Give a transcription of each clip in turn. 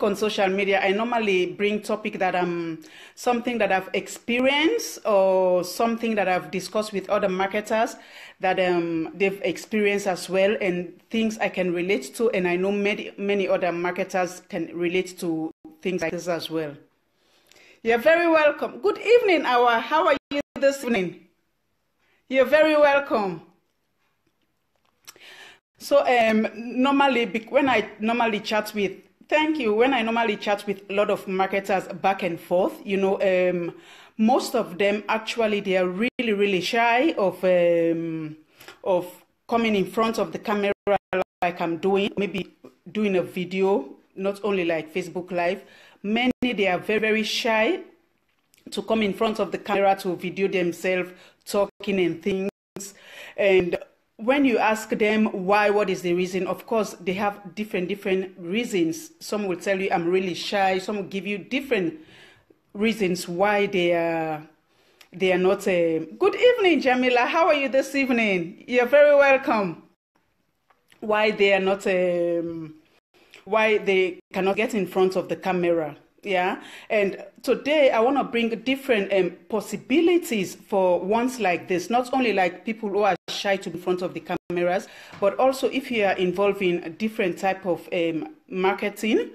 on social media, I normally bring topic that something that I've experienced or something that I've discussed with other marketers that they've experienced as well, and things I can relate to, and I know many other marketers can relate to things like this as well. You're very welcome. Good evening, Awa. How are you this evening? You're very welcome. So normally, when I normally chat with, thank you, when I normally chat with a lot of marketers back and forth, you know, most of them actually, they are really, really shy of coming in front of the camera like I'm doing, maybe doing a video, not only like Facebook Live. Many, they are very, very shy to come in front of the camera to video themselves talking and things. And when you ask them why, what is the reason, of course, they have different reasons. Some will tell you, I'm really shy. Some will give you different reasons why they are not. Good evening, Jamila. How are you this evening? You're very welcome. Why they are not, why they cannot get in front of the camera. Yeah, and today I want to bring different possibilities for ones like this, not only like people who are shy to be in front of the cameras, but also if you are involved in a different type of marketing,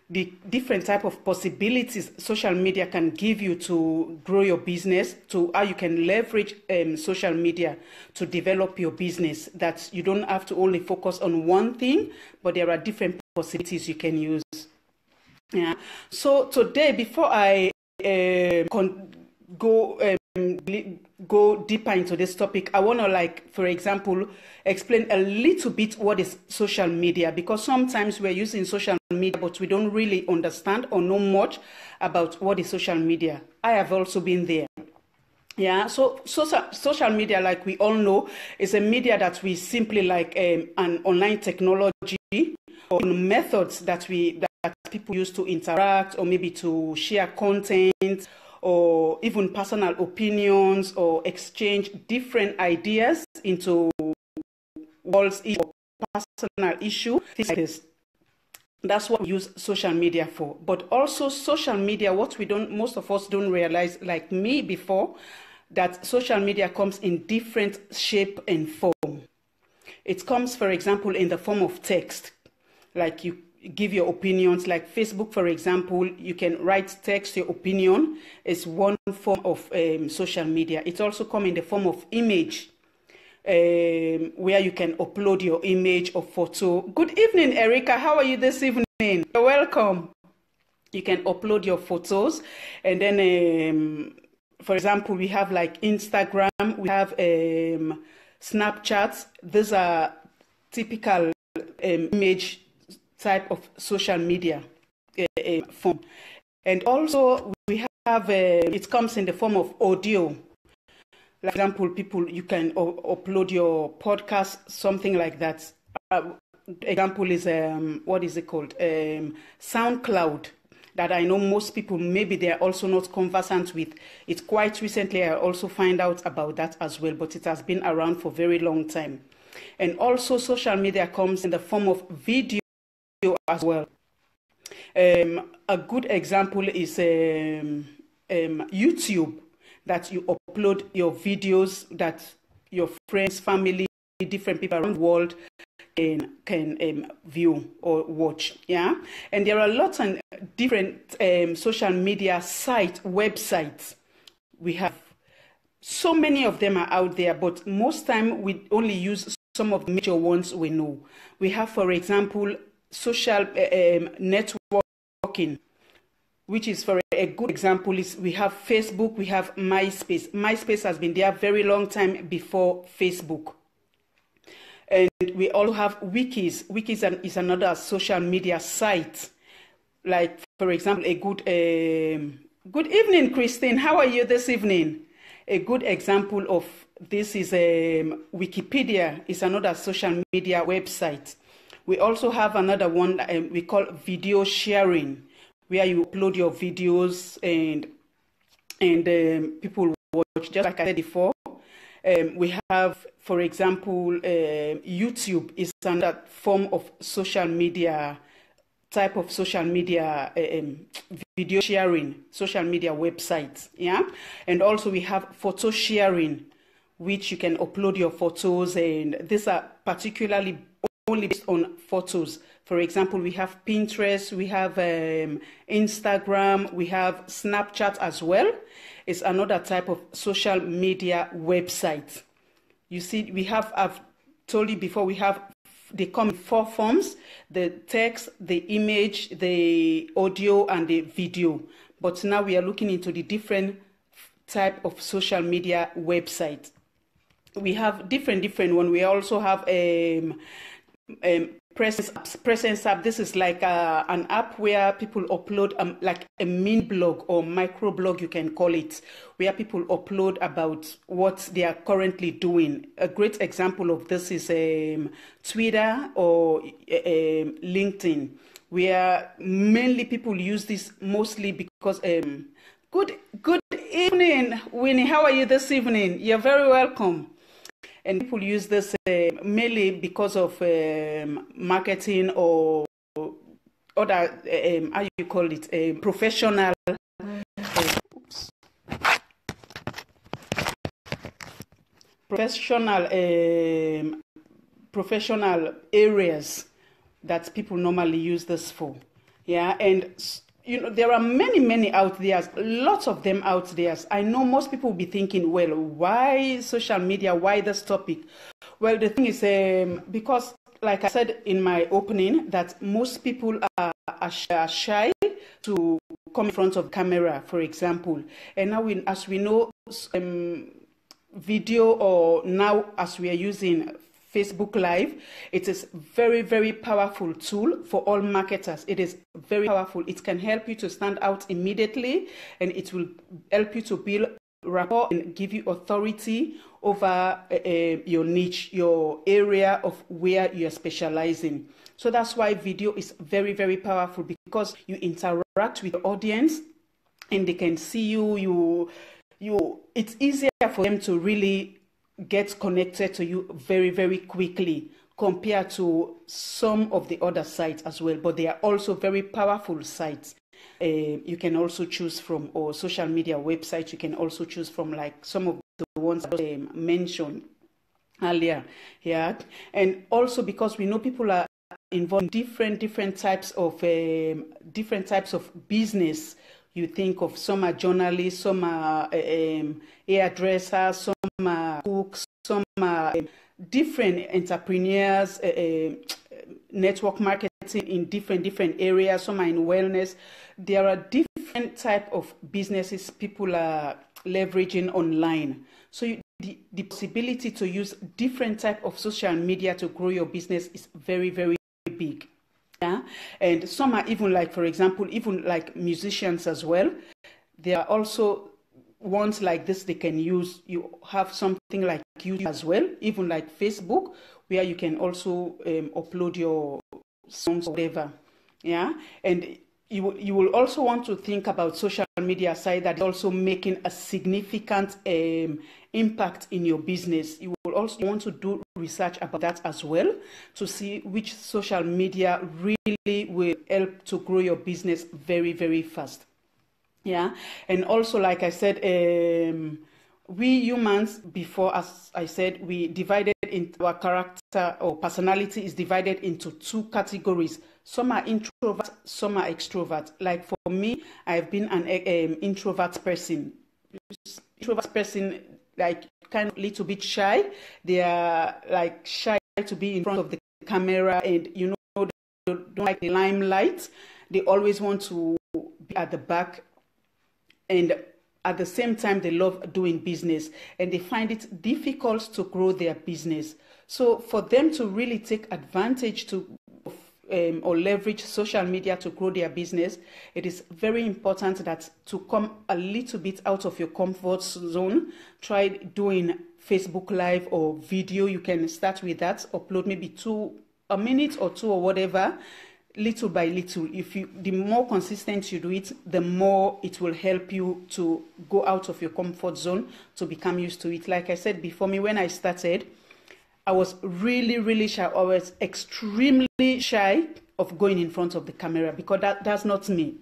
the different type of possibilities social media can give you to grow your business, to how you can leverage social media to develop your business, that you don't have to only focus on one thing, but there are different possibilities you can use. Yeah. So today, before I go deeper into this topic, I want to, like, for example, explain a little bit what is social media, because sometimes we're using social media, but we don't really understand or know much about what is social media. I have also been there. Yeah, so social media, like we all know, is a media that we simply like an online technology or methods that people use to interact or maybe to share content or even personal opinions or exchange different ideas into world's issue or personal issue, things like this. That's what we use social media for. But also social media, what most of us don't realize, like me before, that social media comes in different shape and form. It comes, for example, in the form of text, like you give your opinions, like Facebook, for example, you can write text, your opinion is one form of social media. It also comes in the form of image, where you can upload your image or photo. Good evening, Erica. How are you this evening? You're welcome. You can upload your photos, and then, for example, we have like Instagram, we have Snapchat. These are typical image type of social media form. And also we have, it comes in the form of audio. Like, for example, you can upload your podcast, something like that. Example is, what is it called? SoundCloud, that I know most people, maybe they are also not conversant with. It quite recently, I also find out about that as well, but it has been around for a very long time. And also social media comes in the form of video as well. A good example is YouTube, that you upload your videos that your friends, family, different people around the world can view or watch. Yeah, and there are lots of different social media websites. We have so many of them are out there, but most time we only use some of the major ones we know. We have, for example, social networking, which is, for a good example, is we have Facebook, we have MySpace. MySpace has been there a very long time before Facebook. And we also have Wikis. Wikis is another social media site. Like, for example, a good evening, Christine. How are you this evening? A good example of this is Wikipedia. Is another social media website. We also have another one we call video sharing, where you upload your videos and people watch, just like I said before. We have, for example, YouTube is another form of social media type of social media video sharing, social media websites, yeah. And also we have photo sharing, which you can upload your photos, and these are particularly only based on photos. For example, we have Pinterest, we have Instagram, we have Snapchat as well. It's another type of social media website. You see, we have, I've told you before, we have, they come in 4 forms: the text, the image, the audio, and the video. But now we are looking into the different type of social media website. We have different one. We also have Presence app. This is like an app where people upload like a mini blog or micro blog, you can call it, where people upload about what they are currently doing. A great example of this is Twitter or LinkedIn, where mainly people use this mostly because good evening, Winnie. How are you this evening? You're very welcome. And people use this mainly because of marketing or other, how you call it, professional, professional areas that people normally use this for. Yeah, and you know, there are many out there, lots of them out there. I know most people will be thinking, well, why social media? Why this topic? Well, the thing is, because, like I said in my opening, that most people are shy to come in front of camera, for example. And now, as we know, video, or now as we are using Facebook Live, it is very powerful tool for all marketers. It is very powerful. It can help you to stand out immediately, and it will help you to build rapport and give you authority over your niche, your area of where you are specializing. So that's why video is very powerful, because you interact with the audience and they can see you. It's easier for them to really get connected to you very quickly compared to some of the other sites as well. But they are also very powerful sites. You can also choose from, or social media websites, you can also choose from, like some of the ones I mentioned earlier. Yeah, and also because we know people are involved in different types of business. You think of, some are journalists, some are hairdressers, some are cooks, some are different entrepreneurs, network marketing in different areas, some are in wellness. There are different type of businesses people are leveraging online. So the possibility to use different type of social media to grow your business is very big. Yeah, and some are even, like, for example, even like musicians as well. There are also ones like this they can use. You have something like YouTube as well, even like Facebook, where you can also upload your songs or whatever. Yeah, and you will also want to think about social media side that is also making a significant impact in your business. You will also want to do research about that as well, to see which social media really will help to grow your business very fast. Yeah, and also, like I said, we humans, before, as I said, we divided into our character, or personality is divided into 2 categories. Some are introvert, some are extrovert. Like for me, I've been an introvert person. Introvert person, like, kind of little bit shy. They are like shy to be in front of the camera, and you know, they don't like the limelight. They always want to be at the back, and at the same time they love doing business, and they find it difficult to grow their business. So for them to really take advantage to or leverage social media to grow their business, it is very important that to come a little bit out of your comfort zone. Try doing Facebook Live or video. You can start with that, upload maybe a minute or 2 or whatever, little by little. The more consistent you do it, the more it will help you to go out of your comfort zone, to become used to it. Like I said before, when I started, I was really shy. I was extremely shy of going in front of the camera, because that's not me.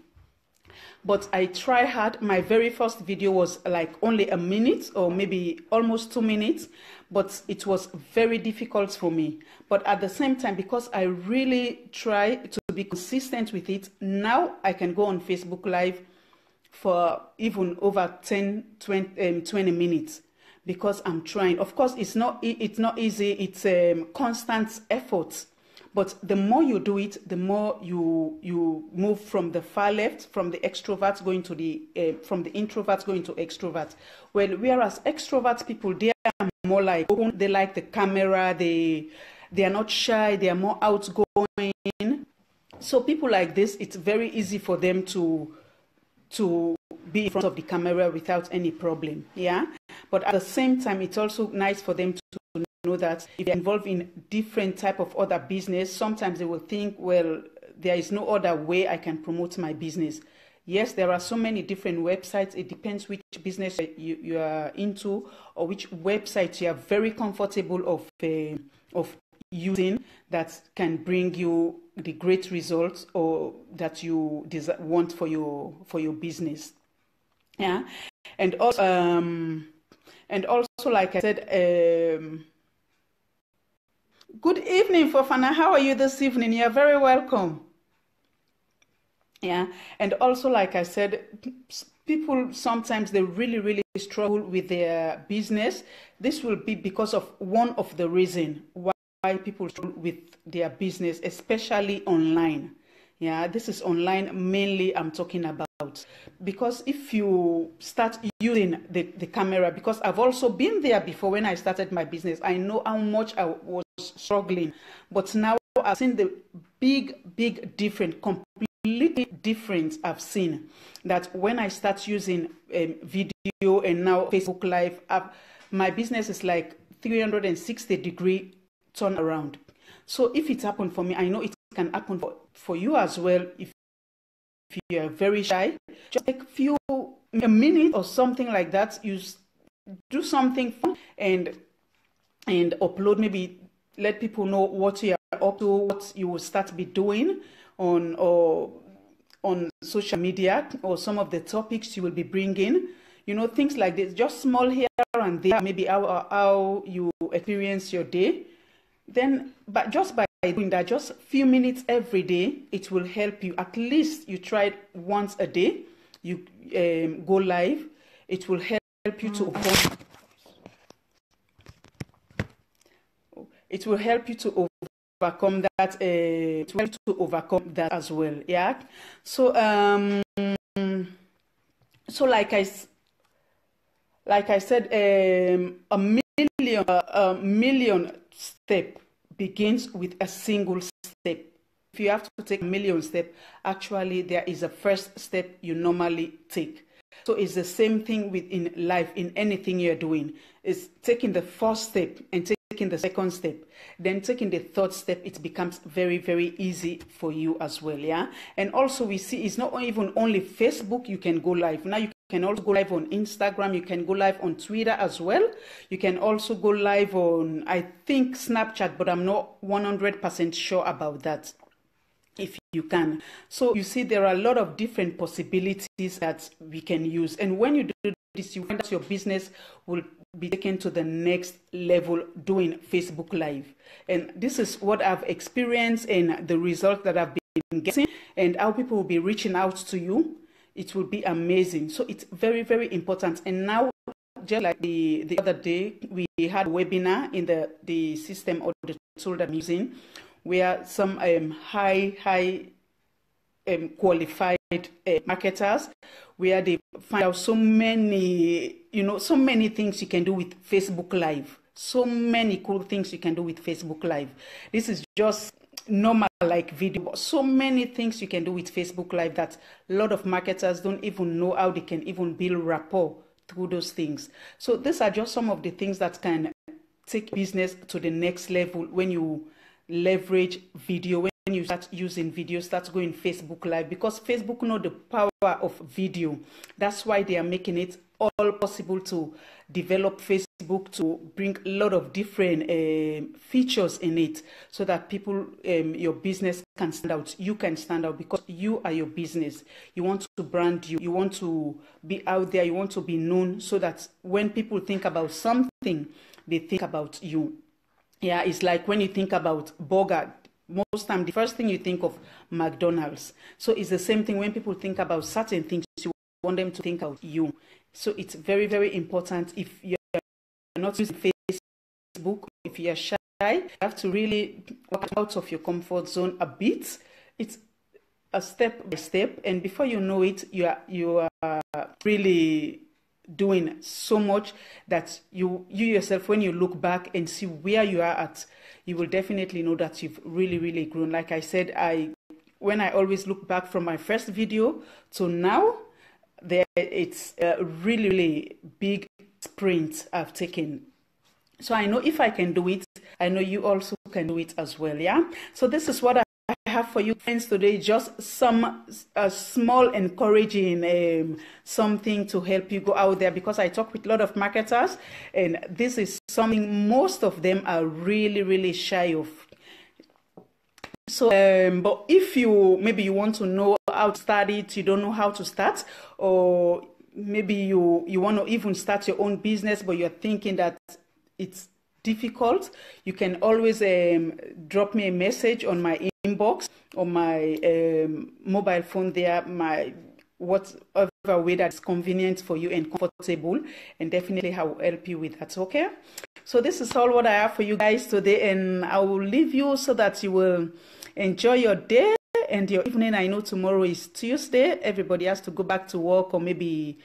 But I try hard. My very first video was like only a minute or maybe almost 2 minutes, but it was very difficult for me. But at the same time, because I really try to be consistent with it, now I can go on Facebook Live for even over 20 minutes, because I'm trying. Of course, it's not easy. It's constant effort. But the more you do it, the more you move from the far left, from the extroverts going to the from the introverts going to extroverts. Well, whereas extrovert people, they are more like open, they like the camera, they are not shy, they are more outgoing. So people like this, it's very easy for them to be in front of the camera without any problem. Yeah, but at the same time, it's also nice for them to know that if they're involved in different type of other business, sometimes they will think, well, there is no other way I can promote my business. Yes, there are so many different websites. It depends which business you are into, or which website you are very comfortable of using, that can bring you the great results or that you want for your business. Yeah, and also like I said. Good evening, Fofana. How are you this evening? You're very welcome. Yeah, and also, like I said, people sometimes they really struggle with their business. This will be because of one of the reasons why people struggle with their business, especially online. Yeah, this is online mainly I'm talking about. Because if you start using the camera, because I've also been there before when I started my business, I know how much I was struggling. But now I've seen the big difference, completely different I've seen. That when I start using video and now Facebook Live, my business is like 360-degree turnaround. So if it happened for me, I know it can happen for you as well. If you are very shy, just take a minute or something like that. You do something fun and upload. Maybe let people know what you are up to, what you will start be doing on social media, or some of the topics you will be bringing. You know, things like this, just small here and there. Maybe how you experience your day. Then, but just by doing that, just a few minutes every day, it will help you. At least you try it once a day. You go live. It will help you to overcome. It will help you to overcome that. It will help you to overcome that as well. Yeah. So like I said, a million step begins with a single step. If you have to take a million steps, actually there is a first step you normally take. So it's the same thing in life, in anything you're doing. It's taking the first step and taking the second step, then taking the third step. It becomes very easy for you as well. Yeah. And also we see it's not even only Facebook you can go live. Now you can also go live on Instagram. You can go live on Twitter as well. You can also go live on, I think, Snapchat, but I'm not 100% sure about that. If you can. So you see there are a lot of different possibilities that we can use. And when you do this, you find that your business will be taken to the next level doing Facebook Live. And this is what I've experienced and the result that I've been getting, and how people will be reaching out to you. It will be amazing. So it's very important. And now, just like the other day, we had a webinar in the system or the tool that I'm using, where some high qualified marketers, where they find out so many things you can do with Facebook Live. So many cool things you can do with Facebook Live. This is just normal like video, but so many things you can do with Facebook Live that a lot of marketers don't even know how they can even build rapport through those things. So these are just some of the things that can take business to the next level when you leverage video, when you start using video, start going Facebook Live, because Facebook know the power of video. That's why they are making it all possible to develop Facebook Facebook to bring a lot of different features in it so that people, your business can stand out. You can stand out because you are your business. You want to brand you. You want to be out there. You want to be known so that when people think about something, they think about you. Yeah, it's like when you think about burger, most time the first thing you think of McDonald's. So it's the same thing when people think about certain things, you want them to think of you. So it's very, very important. If you're not using Facebook, if you're shy, you have to really walk out of your comfort zone a bit. It's a step by step, and before you know it, you are really doing so much that you yourself, when you look back and see where you are at, you will definitely know that you've really, really grown. Like I said, when I always look back from my first video to now, it's a really, really big sprint I've taken. So I know if I can do it, I know you also can do it as well. Yeah. So this is what I have for you friends today, just some small encouraging something to help you go out there, because I talk with a lot of marketers and this is something most of them are really, really shy of. So but if maybe you want to know how to start it, you don't know how to start, or maybe you want to even start your own business but you're thinking that it's difficult, you can always drop me a message on my inbox or my mobile phone there, my whatever way that's convenient for you and comfortable, and definitely I will help you with that. Okay, so this is all what I have for you guys today, and I will leave you so that you will enjoy your day and your evening. I know tomorrow is Tuesday, everybody has to go back to work or maybe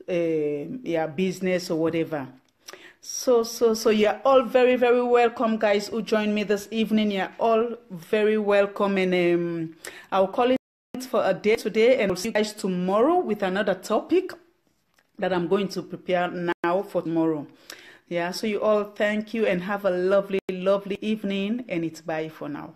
yeah, business or whatever. So you're all very, very welcome, guys, who joined me this evening. You're all very welcome, and I'll call it for a day today, and I'll see you guys tomorrow with another topic that I'm going to prepare now for tomorrow. Yeah, so you all thank you and have a lovely, lovely evening, and it's bye for now.